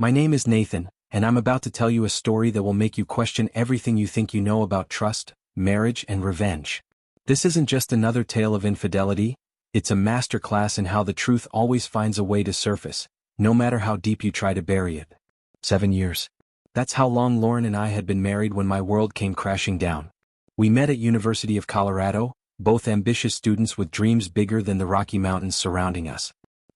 My name is Nathan, and I'm about to tell you a story that will make you question everything you think you know about trust, marriage, and revenge. This isn't just another tale of infidelity, it's a masterclass in how the truth always finds a way to surface, no matter how deep you try to bury it. 7 years. That's how long Lauren and I had been married when my world came crashing down. We met at University of Colorado, both ambitious students with dreams bigger than the Rocky Mountains surrounding us.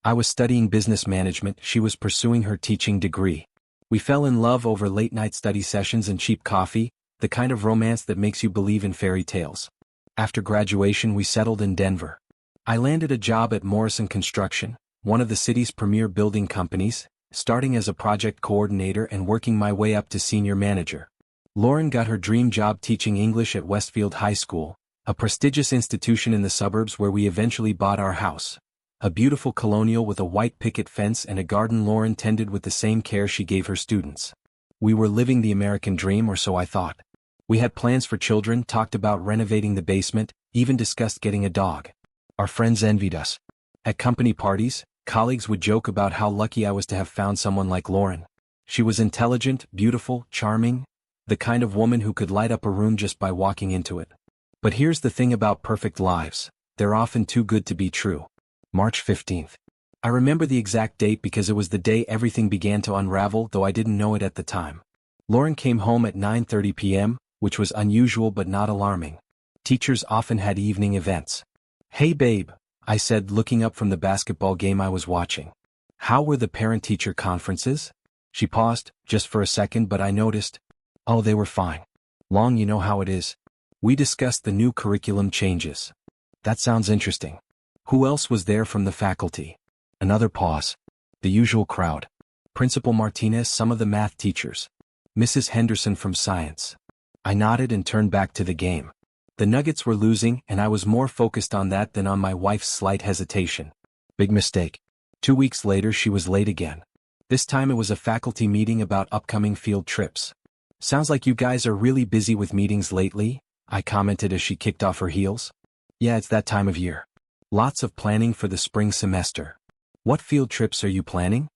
I was studying business management, she was pursuing her teaching degree. We fell in love over late-night study sessions and cheap coffee, the kind of romance that makes you believe in fairy tales. After graduation we settled in Denver. I landed a job at Morrison Construction, one of the city's premier building companies, starting as a project coordinator and working my way up to senior manager. Lauren got her dream job teaching English at Westfield High School, a prestigious institution in the suburbs where we eventually bought our house. A beautiful colonial with a white picket fence and a garden Lauren tended with the same care she gave her students. We were living the American dream, or so I thought. We had plans for children, talked about renovating the basement, even discussed getting a dog. Our friends envied us. At company parties, colleagues would joke about how lucky I was to have found someone like Lauren. She was intelligent, beautiful, charming, the kind of woman who could light up a room just by walking into it. But here's the thing about perfect lives, they're often too good to be true. March 15th. I remember the exact date because it was the day everything began to unravel, though I didn't know it at the time. Lauren came home at 9:30 p.m., which was unusual but not alarming. Teachers often had evening events. "Hey babe," I said, looking up from the basketball game I was watching. "How were the parent-teacher conferences?" She paused, just for a second, but I noticed. "Oh, they were fine. Long, you know how it is. We discussed the new curriculum changes." "That sounds interesting. Who else was there from the faculty?" Another pause. "The usual crowd. Principal Martinez, some of the math teachers. Mrs. Henderson from science." I nodded and turned back to the game. The Nuggets were losing, and I was more focused on that than on my wife's slight hesitation. Big mistake. 2 weeks later she was late again. This time it was a faculty meeting about upcoming field trips. "Sounds like you guys are really busy with meetings lately," I commented as she kicked off her heels. "Yeah, it's that time of year. Lots of planning for the spring semester." "What field trips are you planning?"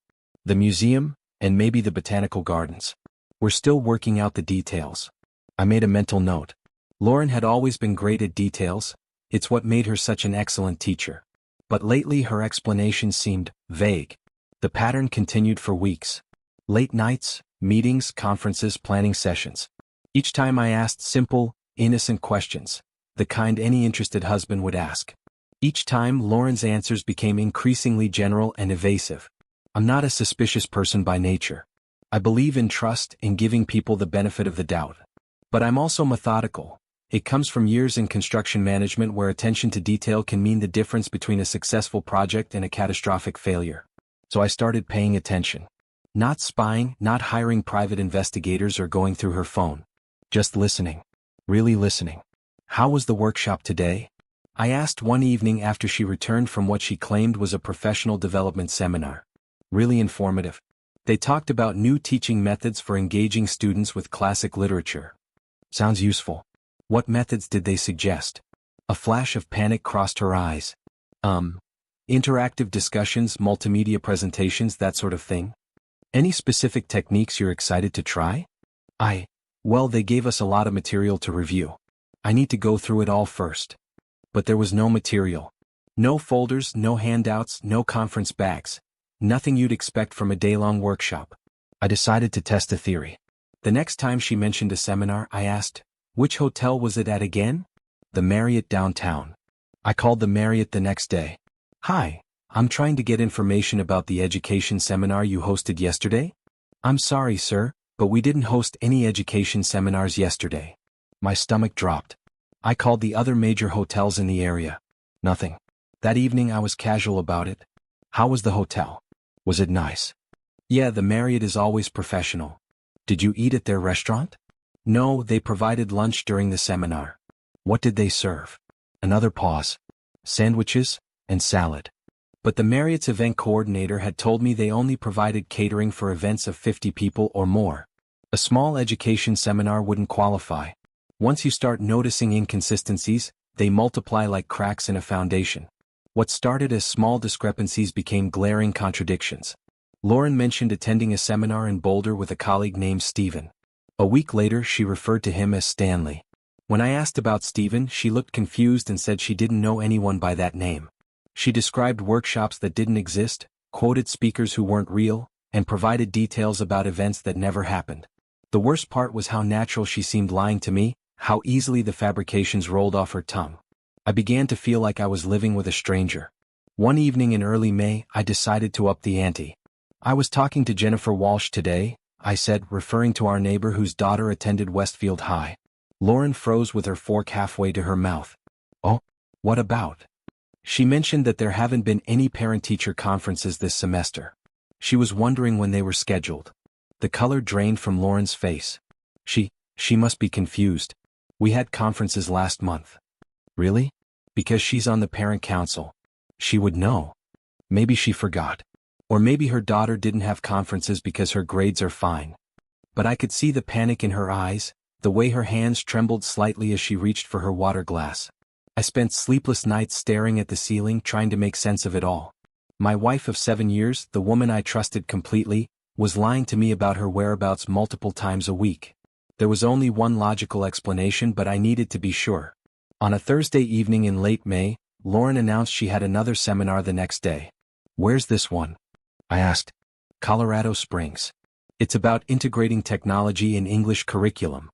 "The museum, and maybe the botanical gardens. We're still working out the details." I made a mental note. Lauren had always been great at details, it's what made her such an excellent teacher. But lately her explanations seemed vague. The pattern continued for weeks. Late nights, meetings, conferences, planning sessions. Each time I asked simple, innocent questions, the kind any interested husband would ask. Each time Lauren's answers became increasingly general and evasive. I'm not a suspicious person by nature. I believe in trust, in giving people the benefit of the doubt. But I'm also methodical. It comes from years in construction management where attention to detail can mean the difference between a successful project and a catastrophic failure. So I started paying attention. Not spying, not hiring private investigators or going through her phone. Just listening. Really listening. "How was the workshop today?" I asked one evening after she returned from what she claimed was a professional development seminar. "Really informative. They talked about new teaching methods for engaging students with classic literature." "Sounds useful. What methods did they suggest?" A flash of panic crossed her eyes. Interactive discussions, multimedia presentations, that sort of thing." "Any specific techniques you're excited to try?" Well, they gave us a lot of material to review. I need to go through it all first." But there was no material. No folders, no handouts, no conference bags. Nothing you'd expect from a day-long workshop. I decided to test a theory. The next time she mentioned a seminar, I asked, "Which hotel was it at again?" "The Marriott downtown." I called the Marriott the next day. "Hi, I'm trying to get information about the education seminar you hosted yesterday." "I'm sorry, sir, but we didn't host any education seminars yesterday." My stomach dropped. I called the other major hotels in the area. Nothing. That evening I was casual about it. "How was the hotel? Was it nice?" "Yeah, the Marriott is always professional." "Did you eat at their restaurant?" "No, they provided lunch during the seminar." "What did they serve?" Another pause. "Sandwiches and salad." But the Marriott's event coordinator had told me they only provided catering for events of 50 people or more. A small education seminar wouldn't qualify. Once you start noticing inconsistencies, they multiply like cracks in a foundation. What started as small discrepancies became glaring contradictions. Lauren mentioned attending a seminar in Boulder with a colleague named Stephen. A week later she referred to him as Stanley. When I asked about Stephen, she looked confused and said she didn't know anyone by that name. She described workshops that didn't exist, quoted speakers who weren't real, and provided details about events that never happened. The worst part was how natural she seemed lying to me, how easily the fabrications rolled off her tongue. I began to feel like I was living with a stranger. One evening in early May, I decided to up the ante. "I was talking to Jennifer Walsh today," I said, referring to our neighbor whose daughter attended Westfield High. Lauren froze with her fork halfway to her mouth. "Oh, what about?" She mentioned that there haven't been any parent-teacher conferences this semester. She was wondering when they were scheduled. The color drained from Lauren's face. She must be confused. "We had conferences last month." "Really?" "Because she's on the parent council. She would know." Maybe she forgot. Or maybe her daughter didn't have conferences because her grades are fine. But I could see the panic in her eyes, the way her hands trembled slightly as she reached for her water glass. I spent sleepless nights staring at the ceiling trying to make sense of it all. My wife of 7 years, the woman I trusted completely, was lying to me about her whereabouts multiple times a week. There was only one logical explanation, but I needed to be sure. On a Thursday evening in late May, Lauren announced she had another seminar the next day. "Where's this one?" I asked. "Colorado Springs. It's about integrating technology in English curriculum."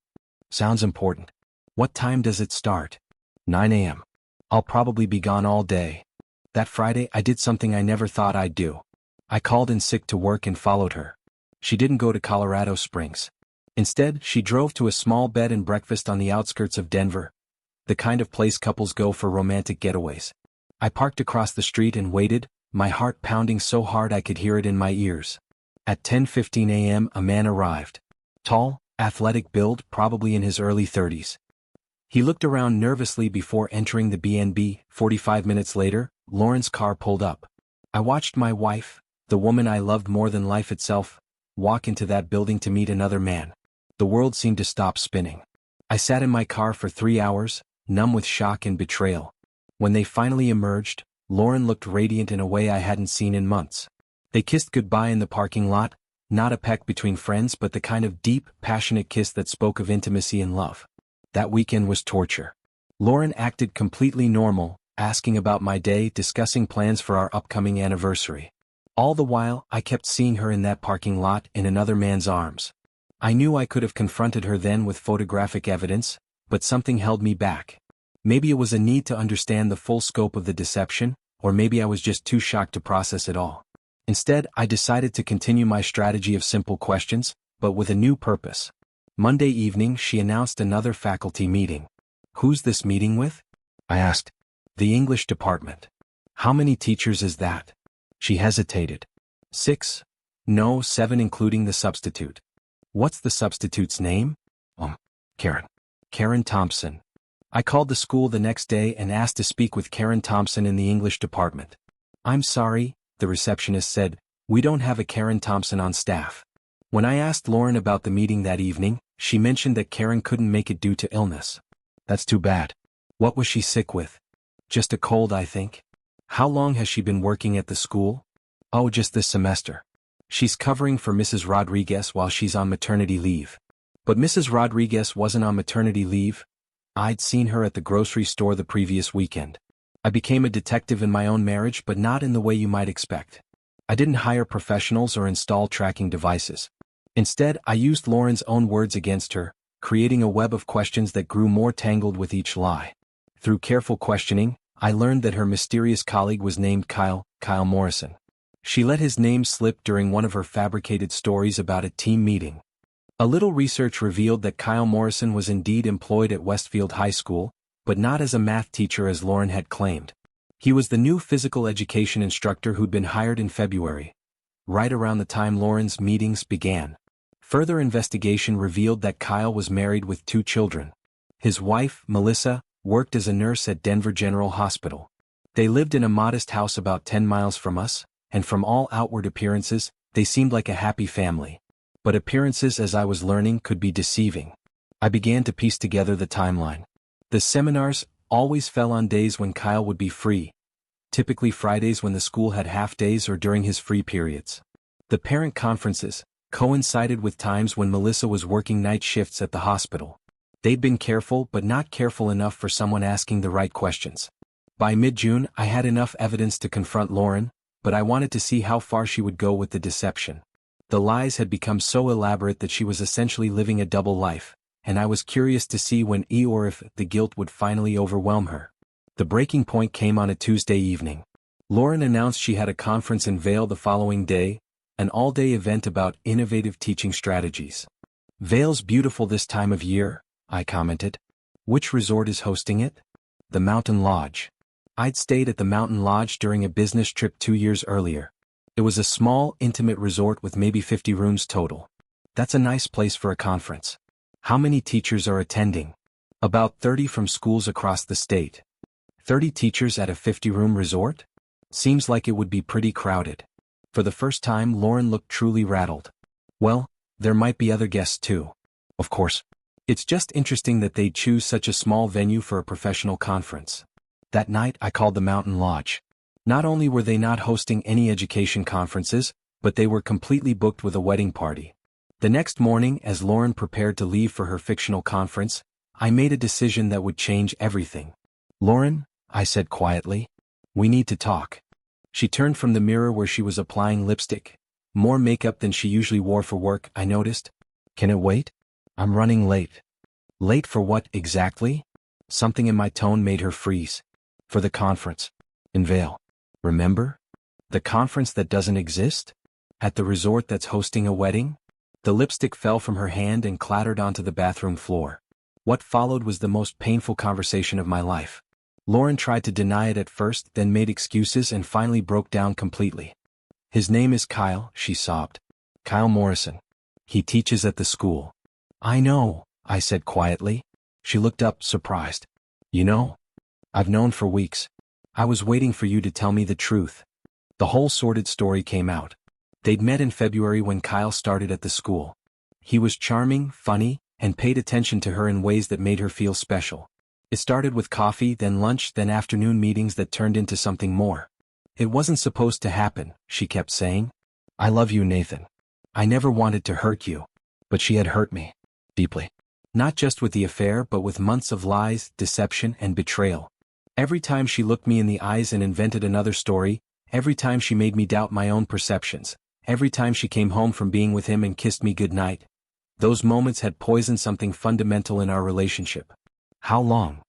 "Sounds important. What time does it start?" 9 a.m. "I'll probably be gone all day." That Friday I did something I never thought I'd do. I called in sick to work and followed her. She didn't go to Colorado Springs. Instead, she drove to a small bed and breakfast on the outskirts of Denver, the kind of place couples go for romantic getaways. I parked across the street and waited, my heart pounding so hard I could hear it in my ears. At 10:15 a.m. a man arrived. Tall, athletic build, probably in his early 30s. He looked around nervously before entering the B&B. 45 minutes later, Lauren's car pulled up. I watched my wife, the woman I loved more than life itself, walk into that building to meet another man. The world seemed to stop spinning. I sat in my car for 3 hours, numb with shock and betrayal. When they finally emerged, Lauren looked radiant in a way I hadn't seen in months. They kissed goodbye in the parking lot, not a peck between friends but the kind of deep, passionate kiss that spoke of intimacy and love. That weekend was torture. Lauren acted completely normal, asking about my day, discussing plans for our upcoming anniversary. All the while, I kept seeing her in that parking lot in another man's arms. I knew I could have confronted her then with photographic evidence, but something held me back. Maybe it was a need to understand the full scope of the deception, or maybe I was just too shocked to process it all. Instead, I decided to continue my strategy of simple questions, but with a new purpose. Monday evening, she announced another faculty meeting. "Who's this meeting with?" I asked. "The English department." "How many teachers is that?" She hesitated. 6. No, 7 including the substitute. "What's the substitute's name?" Karen. Karen Thompson." I called the school the next day and asked to speak with Karen Thompson in the English department. "I'm sorry," the receptionist said, "we don't have a Karen Thompson on staff." When I asked Lauren about the meeting that evening, she mentioned that Karen couldn't make it due to illness. "That's too bad." "What was she sick with?" "Just a cold, I think." "How long has she been working at the school?" "Oh, just this semester. She's covering for Mrs. Rodriguez while she's on maternity leave." But Mrs. Rodriguez wasn't on maternity leave. I'd seen her at the grocery store the previous weekend. I became a detective in my own marriage, but not in the way you might expect. I didn't hire professionals or install tracking devices. Instead, I used Lauren's own words against her, creating a web of questions that grew more tangled with each lie. Through careful questioning, I learned that her mysterious colleague was named Kyle Morrison. She let his name slip during one of her fabricated stories about a team meeting. A little research revealed that Kyle Morrison was indeed employed at Westfield High School, but not as a math teacher as Lauren had claimed. He was the new physical education instructor who'd been hired in February, right around the time Lauren's meetings began. Further investigation revealed that Kyle was married with 2 children. His wife, Melissa, worked as a nurse at Denver General Hospital. They lived in a modest house about 10 miles from us, and from all outward appearances, they seemed like a happy family. But appearances, as I was learning, could be deceiving. I began to piece together the timeline. The seminars always fell on days when Kyle would be free, typically Fridays when the school had half days or during his free periods. The parent conferences coincided with times when Melissa was working night shifts at the hospital. They'd been careful but not careful enough for someone asking the right questions. By mid-June, I had enough evidence to confront Lauren, but I wanted to see how far she would go with the deception. The lies had become so elaborate that she was essentially living a double life, and I was curious to see when or if the guilt would finally overwhelm her. The breaking point came on a Tuesday evening. Lauren announced she had a conference in Vail the following day, an all-day event about innovative teaching strategies. "Vail's beautiful this time of year," I commented. "Which resort is hosting it?" "The Mountain Lodge." I'd stayed at the Mountain Lodge during a business trip 2 years earlier. It was a small, intimate resort with maybe 50 rooms total. That's a nice place for a conference. "How many teachers are attending?" "About 30 from schools across the state." 30 teachers at a 50-room resort? Seems like it would be pretty crowded. For the first time, Lauren looked truly rattled. "Well, there might be other guests too. Of course. It's just interesting that they'd choose such a small venue for a professional conference." That night I called the Mountain Lodge. Not only were they not hosting any education conferences, but they were completely booked with a wedding party. The next morning, as Lauren prepared to leave for her fictional conference, I made a decision that would change everything. "Lauren," I said quietly, "we need to talk." She turned from the mirror where she was applying lipstick. More makeup than she usually wore for work, I noticed. "Can it wait? I'm running late." "Late for what exactly?" Something in my tone made her freeze. "For the conference. In Vail. Remember? The conference that doesn't exist? At the resort that's hosting a wedding?" The lipstick fell from her hand and clattered onto the bathroom floor. What followed was the most painful conversation of my life. Lauren tried to deny it at first, then made excuses and finally broke down completely. "His name is Kyle," she sobbed. "Kyle Morrison. He teaches at the school." "I know," I said quietly. She looked up, surprised. "You know? I've known for weeks. I was waiting for you to tell me the truth." The whole sordid story came out. They'd met in February when Kyle started at the school. He was charming, funny, and paid attention to her in ways that made her feel special. It started with coffee, then lunch, then afternoon meetings that turned into something more. "It wasn't supposed to happen," she kept saying. "I love you, Nathan. I never wanted to hurt you." But she had hurt me. Deeply. Not just with the affair but with months of lies, deception, and betrayal. Every time she looked me in the eyes and invented another story, every time she made me doubt my own perceptions, every time she came home from being with him and kissed me goodnight, those moments had poisoned something fundamental in our relationship. "How long?"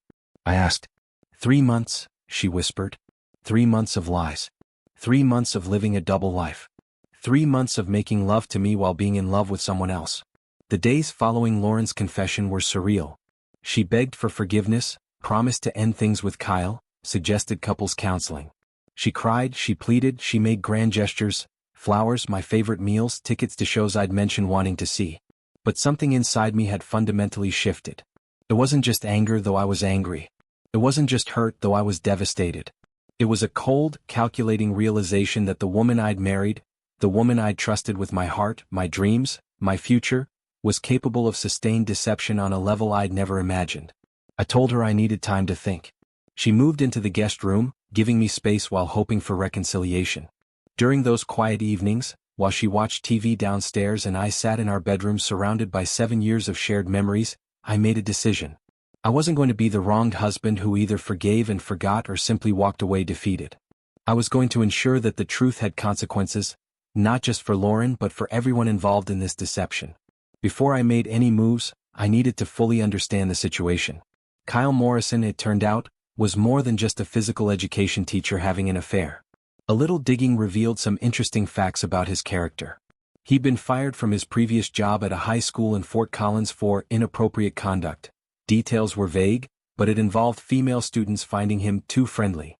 I asked. 3 months, she whispered. 3 months of lies. 3 months of living a double life. 3 months of making love to me while being in love with someone else. The days following Lauren's confession were surreal. She begged for forgiveness, promised to end things with Kyle, suggested couples counseling. She cried, she pleaded, she made grand gestures, flowers, my favorite meals, tickets to shows I'd mentioned wanting to see. But something inside me had fundamentally shifted. It wasn't just anger, though I was angry. It wasn't just hurt, though I was devastated. It was a cold, calculating realization that the woman I'd married, the woman I'd trusted with my heart, my dreams, my future, was capable of sustained deception on a level I'd never imagined. I told her I needed time to think. She moved into the guest room, giving me space while hoping for reconciliation. During those quiet evenings, while she watched TV downstairs and I sat in our bedroom surrounded by 7 years of shared memories, I made a decision. I wasn't going to be the wronged husband who either forgave and forgot or simply walked away defeated. I was going to ensure that the truth had consequences, not just for Lauren but for everyone involved in this deception. Before I made any moves, I needed to fully understand the situation. Kyle Morrison, it turned out, was more than just a physical education teacher having an affair. A little digging revealed some interesting facts about his character. He'd been fired from his previous job at a high school in Fort Collins for inappropriate conduct. Details were vague, but it involved female students finding him too friendly.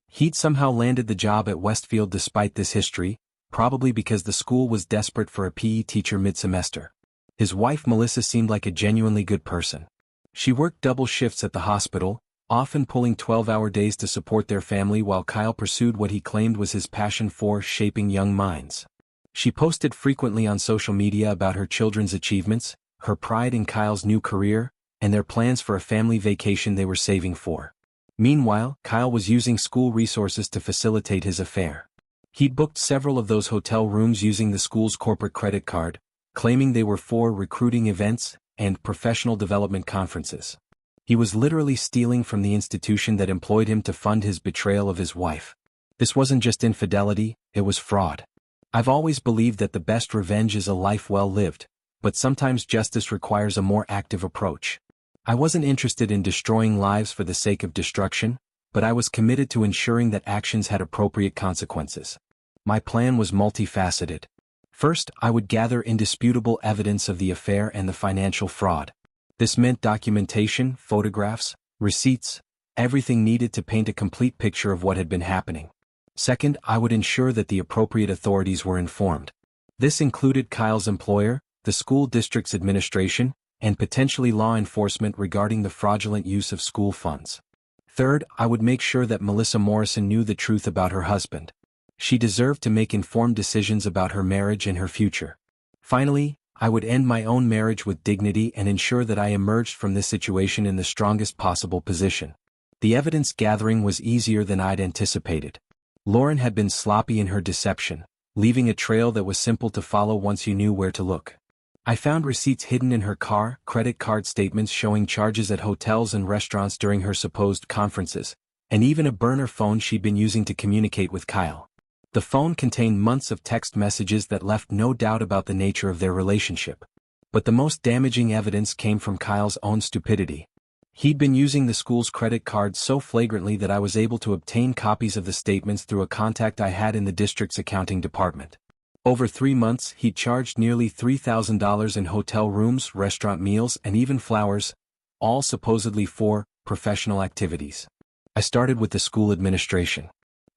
He'd somehow landed the job at Westfield despite this history, probably because the school was desperate for a PE teacher mid-semester. His wife Melissa seemed like a genuinely good person. She worked double shifts at the hospital, often pulling 12-hour days to support their family while Kyle pursued what he claimed was his passion for shaping young minds. She posted frequently on social media about her children's achievements, her pride in Kyle's new career, and their plans for a family vacation they were saving for. Meanwhile, Kyle was using school resources to facilitate his affair. He'd booked several of those hotel rooms using the school's corporate credit card, claiming they were for recruiting events and professional development conferences. He was literally stealing from the institution that employed him to fund his betrayal of his wife. This wasn't just infidelity, it was fraud. I've always believed that the best revenge is a life well lived, but sometimes justice requires a more active approach. I wasn't interested in destroying lives for the sake of destruction, but I was committed to ensuring that actions had appropriate consequences. My plan was multifaceted. First, I would gather indisputable evidence of the affair and the financial fraud. This meant documentation, photographs, receipts, everything needed to paint a complete picture of what had been happening. Second, I would ensure that the appropriate authorities were informed. This included Kyle's employer, the school district's administration, and potentially law enforcement regarding the fraudulent use of school funds. Third, I would make sure that Melissa Morrison knew the truth about her husband. She deserved to make informed decisions about her marriage and her future. Finally, I would end my own marriage with dignity and ensure that I emerged from this situation in the strongest possible position. The evidence gathering was easier than I'd anticipated. Lauren had been sloppy in her deception, leaving a trail that was simple to follow once you knew where to look. I found receipts hidden in her car, credit card statements showing charges at hotels and restaurants during her supposed conferences, and even a burner phone she'd been using to communicate with Kyle. The phone contained months of text messages that left no doubt about the nature of their relationship. But the most damaging evidence came from Kyle's own stupidity. He'd been using the school's credit card so flagrantly that I was able to obtain copies of the statements through a contact I had in the district's accounting department. Over 3 months, he'd charged nearly $3,000 in hotel rooms, restaurant meals, and even flowers, all supposedly for professional activities. I started with the school administration.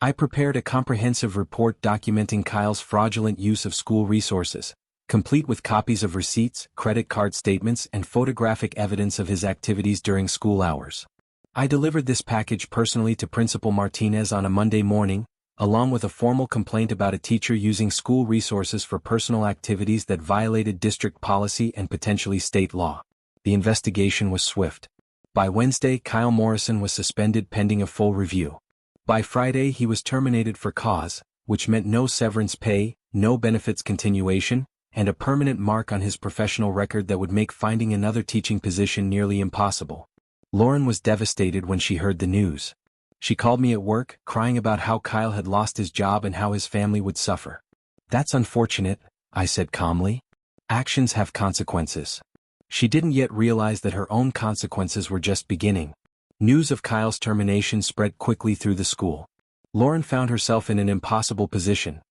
I prepared a comprehensive report documenting Kyle's fraudulent use of school resources, complete with copies of receipts, credit card statements, and photographic evidence of his activities during school hours. I delivered this package personally to Principal Martinez on a Monday morning, along with a formal complaint about a teacher using school resources for personal activities that violated district policy and potentially state law. The investigation was swift. By Wednesday, Kyle Morrison was suspended pending a full review. By Friday, he was terminated for cause, which meant no severance pay, no benefits continuation, and a permanent mark on his professional record that would make finding another teaching position nearly impossible. Lauren was devastated when she heard the news. She called me at work, crying about how Kyle had lost his job and how his family would suffer. "That's unfortunate," I said calmly. "Actions have consequences." She didn't yet realize that her own consequences were just beginning. News of Kyle's termination spread quickly through the school. Lauren found herself in an impossible position.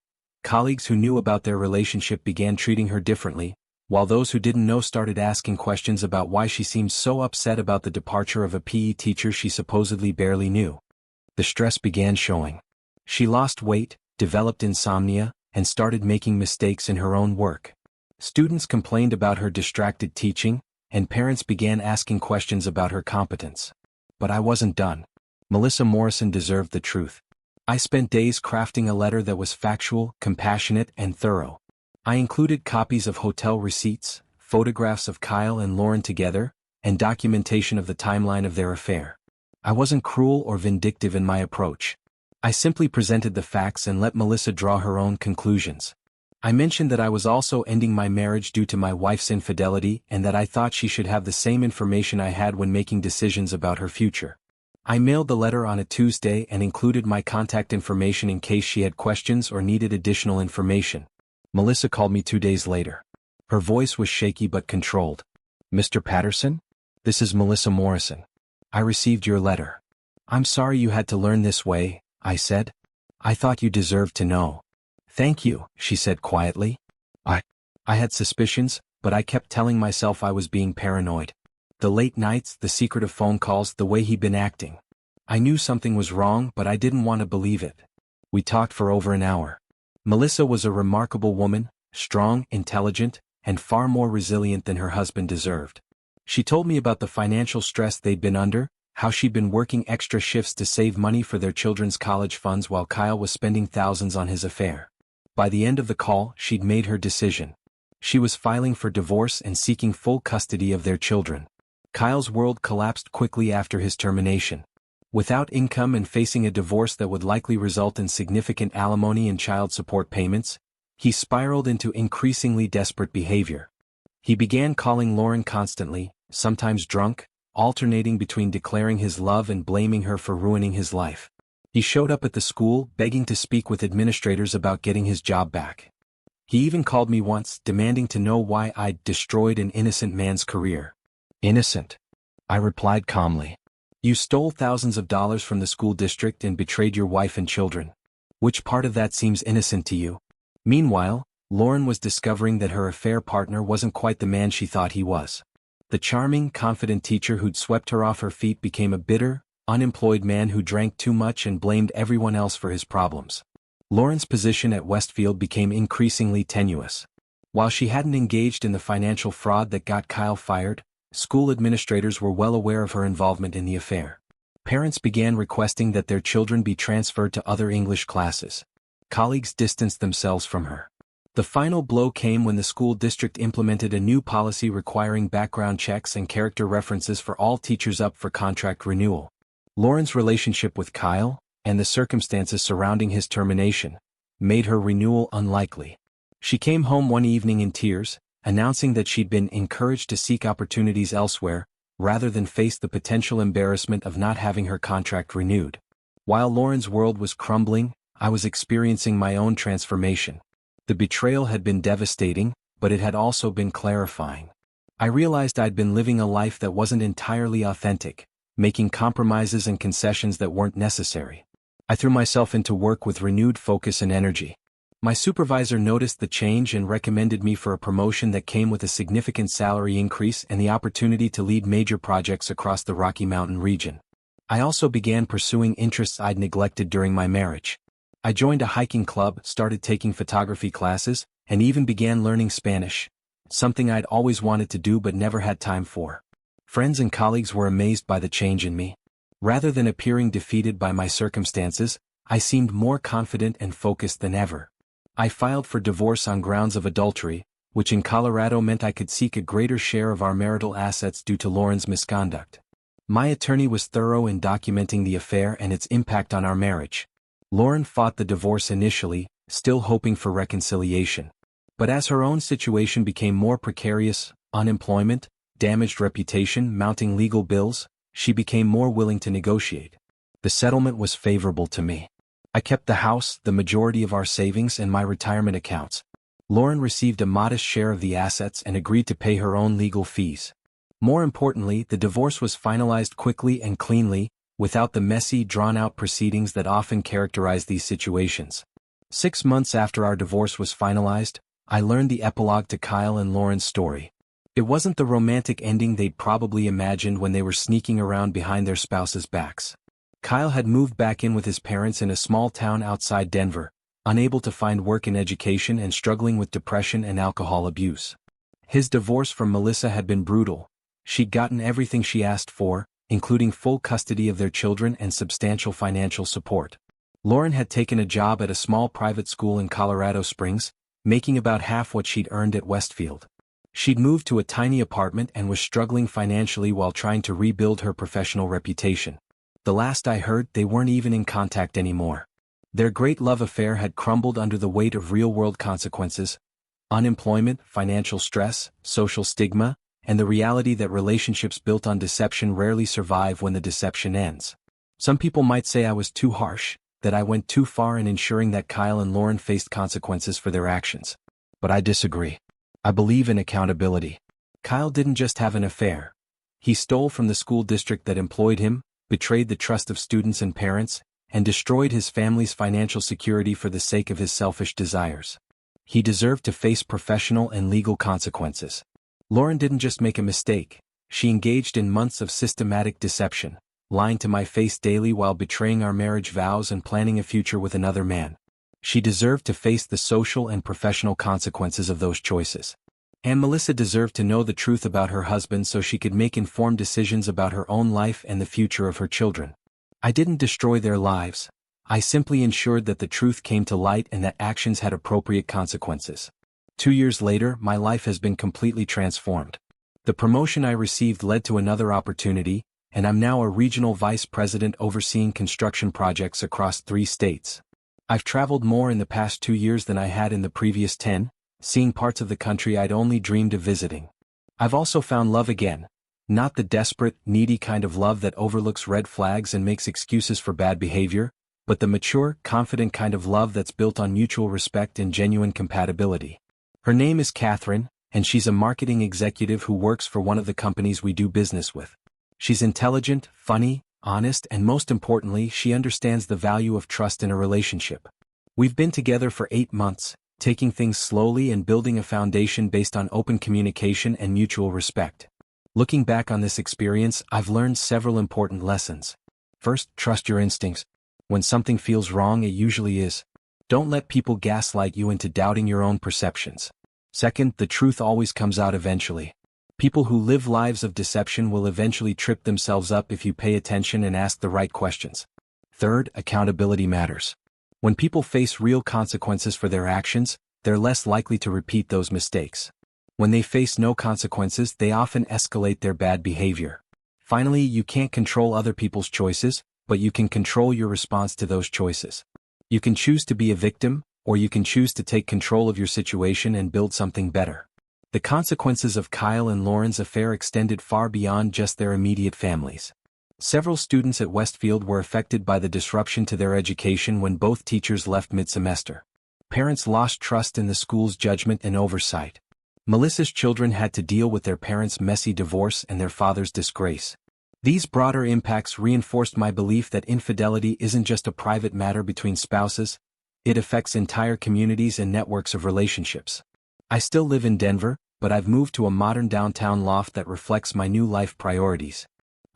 Colleagues who knew about their relationship began treating her differently, while those who didn't know started asking questions about why she seemed so upset about the departure of a PE teacher she supposedly barely knew. The stress began showing. She lost weight, developed insomnia, and started making mistakes in her own work. Students complained about her distracted teaching, and parents began asking questions about her competence. But I wasn't done. Melissa Morrison deserved the truth. I spent days crafting a letter that was factual, compassionate, and thorough. I included copies of hotel receipts, photographs of Kyle and Lauren together, and documentation of the timeline of their affair. I wasn't cruel or vindictive in my approach. I simply presented the facts and let Melissa draw her own conclusions. I mentioned that I was also ending my marriage due to my wife's infidelity and that I thought she should have the same information I had when making decisions about her future. I mailed the letter on a Tuesday and included my contact information in case she had questions or needed additional information. Melissa called me 2 days later. Her voice was shaky but controlled. "Mr. Patterson? This is Melissa Morrison. I received your letter. I'm sorry you had to learn this way," I said. "I thought you deserved to know." "Thank you," she said quietly. I had suspicions, but I kept telling myself I was being paranoid. The late nights, the secretive phone calls, the way he'd been acting. I knew something was wrong, but I didn't want to believe it. We talked for over an hour. Melissa was a remarkable woman, strong, intelligent, and far more resilient than her husband deserved. She told me about the financial stress they'd been under, how she'd been working extra shifts to save money for their children's college funds while Kyle was spending thousands on his affair. By the end of the call, she'd made her decision. She was filing for divorce and seeking full custody of their children. Kyle's world collapsed quickly after his termination. Without income and facing a divorce that would likely result in significant alimony and child support payments, he spiraled into increasingly desperate behavior. He began calling Lauren constantly, sometimes drunk, alternating between declaring his love and blaming her for ruining his life. He showed up at the school, begging to speak with administrators about getting his job back. He even called me once, demanding to know why I'd destroyed an innocent man's career. Innocent? I replied calmly. You stole thousands of dollars from the school district and betrayed your wife and children. Which part of that seems innocent to you? Meanwhile, Lauren was discovering that her affair partner wasn't quite the man she thought he was. The charming, confident teacher who'd swept her off her feet became a bitter, unemployed man who drank too much and blamed everyone else for his problems. Lauren's position at Westfield became increasingly tenuous. While she hadn't engaged in the financial fraud that got Kyle fired, school administrators were well aware of her involvement in the affair. Parents began requesting that their children be transferred to other English classes. Colleagues distanced themselves from her. The final blow came when the school district implemented a new policy requiring background checks and character references for all teachers up for contract renewal. Lauren's relationship with Kyle, and the circumstances surrounding his termination, made her renewal unlikely. She came home one evening in tears, announcing that she'd been encouraged to seek opportunities elsewhere, rather than face the potential embarrassment of not having her contract renewed. While Lauren's world was crumbling, I was experiencing my own transformation. The betrayal had been devastating, but it had also been clarifying. I realized I'd been living a life that wasn't entirely authentic, making compromises and concessions that weren't necessary. I threw myself into work with renewed focus and energy. My supervisor noticed the change and recommended me for a promotion that came with a significant salary increase and the opportunity to lead major projects across the Rocky Mountain region. I also began pursuing interests I'd neglected during my marriage. I joined a hiking club, started taking photography classes, and even began learning Spanish, something I'd always wanted to do but never had time for. Friends and colleagues were amazed by the change in me. Rather than appearing defeated by my circumstances, I seemed more confident and focused than ever. I filed for divorce on grounds of adultery, which in Colorado meant I could seek a greater share of our marital assets due to Lauren's misconduct. My attorney was thorough in documenting the affair and its impact on our marriage. Lauren fought the divorce initially, still hoping for reconciliation. But as her own situation became more precarious, unemployment, damaged reputation, mounting legal bills, she became more willing to negotiate. The settlement was favorable to me. I kept the house, the majority of our savings, and my retirement accounts. Lauren received a modest share of the assets and agreed to pay her own legal fees. More importantly, the divorce was finalized quickly and cleanly, without the messy, drawn-out proceedings that often characterize these situations. 6 months after our divorce was finalized, I learned the epilogue to Kyle and Lauren's story. It wasn't the romantic ending they'd probably imagined when they were sneaking around behind their spouses' backs. Kyle had moved back in with his parents in a small town outside Denver, unable to find work in education and struggling with depression and alcohol abuse. His divorce from Melissa had been brutal. She'd gotten everything she asked for, including full custody of their children and substantial financial support. Lauren had taken a job at a small private school in Colorado Springs, making about half what she'd earned at Westfield. She'd moved to a tiny apartment and was struggling financially while trying to rebuild her professional reputation. The last I heard, they weren't even in contact anymore. Their great love affair had crumbled under the weight of real-world consequences: unemployment, financial stress, social stigma, and the reality that relationships built on deception rarely survive when the deception ends. Some people might say I was too harsh, that I went too far in ensuring that Kyle and Lauren faced consequences for their actions. But I disagree. I believe in accountability. Kyle didn't just have an affair. He stole from the school district that employed him, betrayed the trust of students and parents, and destroyed his family's financial security for the sake of his selfish desires. He deserved to face professional and legal consequences. Lauren didn't just make a mistake. She engaged in months of systematic deception, lying to my face daily while betraying our marriage vows and planning a future with another man. She deserved to face the social and professional consequences of those choices. And Melissa deserved to know the truth about her husband so she could make informed decisions about her own life and the future of her children. I didn't destroy their lives. I simply ensured that the truth came to light and that actions had appropriate consequences. 2 years later, my life has been completely transformed. The promotion I received led to another opportunity, and I'm now a regional vice president overseeing construction projects across 3 states. I've traveled more in the past 2 years than I had in the previous 10, seeing parts of the country I'd only dreamed of visiting. I've also found love again, not the desperate, needy kind of love that overlooks red flags and makes excuses for bad behavior, but the mature, confident kind of love that's built on mutual respect and genuine compatibility. Her name is Catherine, and she's a marketing executive who works for one of the companies we do business with. She's intelligent, funny, honest, and most importantly, she understands the value of trust in a relationship. We've been together for 8 months, taking things slowly and building a foundation based on open communication and mutual respect. Looking back on this experience, I've learned several important lessons. First, trust your instincts. When something feels wrong, it usually is. Don't let people gaslight you into doubting your own perceptions. Second, the truth always comes out eventually. People who live lives of deception will eventually trip themselves up if you pay attention and ask the right questions. Third, accountability matters. When people face real consequences for their actions, they're less likely to repeat those mistakes. When they face no consequences, they often escalate their bad behavior. Finally, you can't control other people's choices, but you can control your response to those choices. You can choose to be a victim, or you can choose to take control of your situation and build something better. The consequences of Kyle and Lauren's affair extended far beyond just their immediate families. Several students at Westfield were affected by the disruption to their education when both teachers left mid-semester. Parents lost trust in the school's judgment and oversight. Melissa's children had to deal with their parents' messy divorce and their father's disgrace. These broader impacts reinforced my belief that infidelity isn't just a private matter between spouses, it affects entire communities and networks of relationships. I still live in Denver, but I've moved to a modern downtown loft that reflects my new life priorities.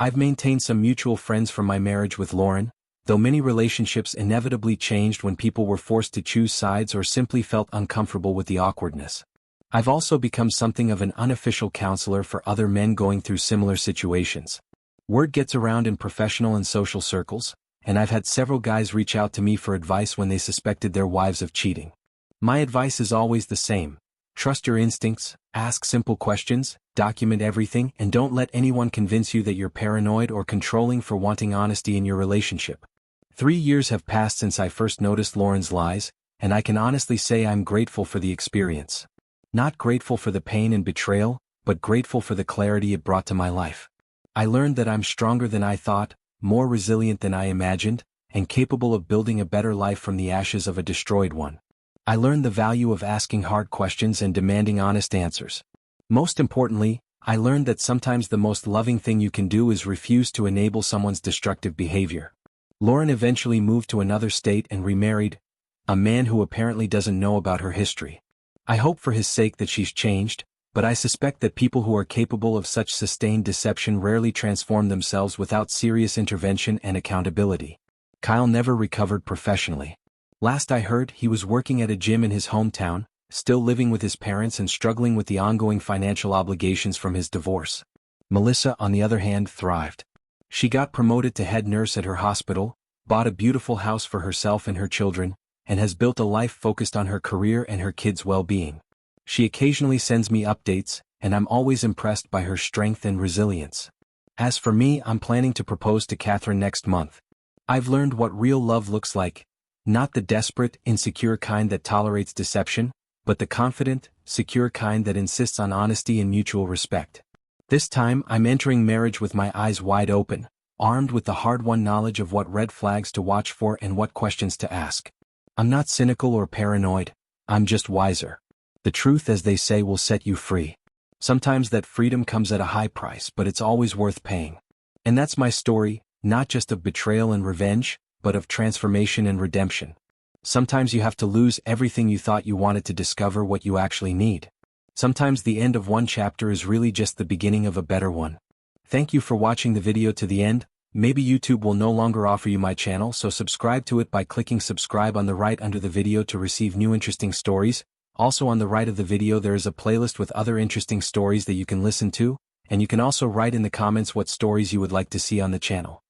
I've maintained some mutual friends from my marriage with Lauren, though many relationships inevitably changed when people were forced to choose sides or simply felt uncomfortable with the awkwardness. I've also become something of an unofficial counselor for other men going through similar situations. Word gets around in professional and social circles, and I've had several guys reach out to me for advice when they suspected their wives of cheating. My advice is always the same. Trust your instincts, ask simple questions, document everything, and don't let anyone convince you that you're paranoid or controlling for wanting honesty in your relationship. 3 years have passed since I first noticed Lauren's lies, and I can honestly say I'm grateful for the experience. Not grateful for the pain and betrayal, but grateful for the clarity it brought to my life. I learned that I'm stronger than I thought, more resilient than I imagined, and capable of building a better life from the ashes of a destroyed one. I learned the value of asking hard questions and demanding honest answers. Most importantly, I learned that sometimes the most loving thing you can do is refuse to enable someone's destructive behavior. Lauren eventually moved to another state and remarried, a man who apparently doesn't know about her history. I hope for his sake that she's changed, but I suspect that people who are capable of such sustained deception rarely transform themselves without serious intervention and accountability. Kyle never recovered professionally. Last I heard, he was working at a gym in his hometown, still living with his parents and struggling with the ongoing financial obligations from his divorce. Melissa, on the other hand, thrived. She got promoted to head nurse at her hospital, bought a beautiful house for herself and her children, and has built a life focused on her career and her kids' well-being. She occasionally sends me updates, and I'm always impressed by her strength and resilience. As for me, I'm planning to propose to Catherine next month. I've learned what real love looks like. Not the desperate, insecure kind that tolerates deception, but the confident, secure kind that insists on honesty and mutual respect. This time, I'm entering marriage with my eyes wide open, armed with the hard-won knowledge of what red flags to watch for and what questions to ask. I'm not cynical or paranoid, I'm just wiser. The truth, as they say, will set you free. Sometimes that freedom comes at a high price, but it's always worth paying. And that's my story, not just of betrayal and revenge, but of transformation and redemption. Sometimes you have to lose everything you thought you wanted to discover what you actually need. Sometimes the end of one chapter is really just the beginning of a better one. Thank you for watching the video to the end. Maybe YouTube will no longer offer you my channel, so subscribe to it by clicking subscribe on the right under the video to receive new interesting stories. Also on the right of the video there is a playlist with other interesting stories that you can listen to, and you can also write in the comments what stories you would like to see on the channel.